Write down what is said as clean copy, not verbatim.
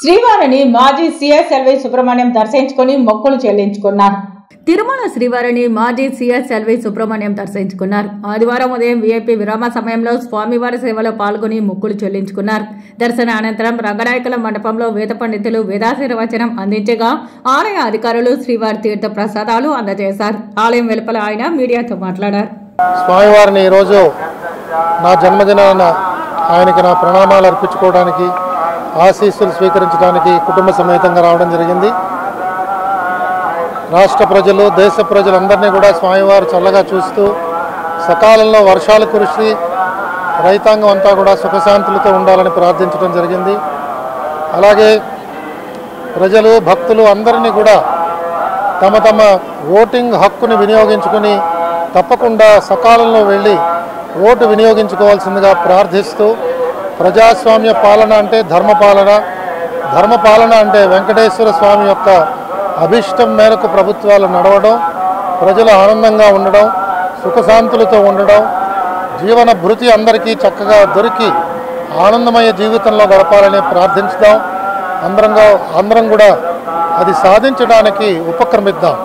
శ్రీవారిని మాజీ CS LV Subrahmanyam దర్శించుకుని మొక్కులు చెల్లించుకున్నారు. తిరుమల శ్రీవారిని మాజీ సీఎస్ ఎల్వి సుబ్రహ్మణ్యం దర్శించుకున్నారు. ఆదివారం ఉదయం వీఐపీ విరామ సమయంలో స్వామివారి సేవలో పాల్గొని మొక్కులు చెల్లించుకున్నారు. దర్శన అనంతరం రంగనాయకుల మండపంలో వేద పండితులు వేదాశీర్వచనం అందించగా ఆలయ అధికారులు శ్రీవారి తీర్థ ప్రసాదాలు అందజేశారు. ఆలయం వెలుపల ఆయన మీడియాతో మాట్లాడారు. స్వామివారిని ఈరోజు నా జన్మదినాన ఆయనకి నా ప్రణామాలు అర్పించుకోవడానికి, ఆశీస్సులు స్వీకరించడానికి కుటుంబ సమేతంగా రావడం జరిగింది. రాష్ట్ర ప్రజలు, దేశ ప్రజలందరినీ కూడా స్వామివారు చల్లగా చూస్తూ సకాలంలో వర్షాలు కురిసి రైతాంగం అంతా కూడా సుఖశాంతులతో ఉండాలని ప్రార్థించడం జరిగింది. అలాగే ప్రజలు, భక్తులు అందరినీ కూడా తమ తమ ఓటింగ్ హక్కుని వినియోగించుకొని తప్పకుండా సకాలంలో వెళ్ళి ఓటు వినియోగించుకోవాల్సిందిగా ప్రార్థిస్తూ, ప్రజాస్వామ్య పాలన అంటే ధర్మపాలన, ధర్మపాలన అంటే వెంకటేశ్వర స్వామి యొక్క అభిష్టం మేరకు ప్రభుత్వాలు నడవడం, ప్రజలు ఆనందంగా ఉండడం, సుఖశాంతులతో ఉండడం, జీవన భృతి అందరికీ చక్కగా దొరికి ఆనందమయ జీవితంలో గడపాలని ప్రార్థించుదాం. అందరం కూడా అది సాధించడానికి ఉపక్రమిద్దాం.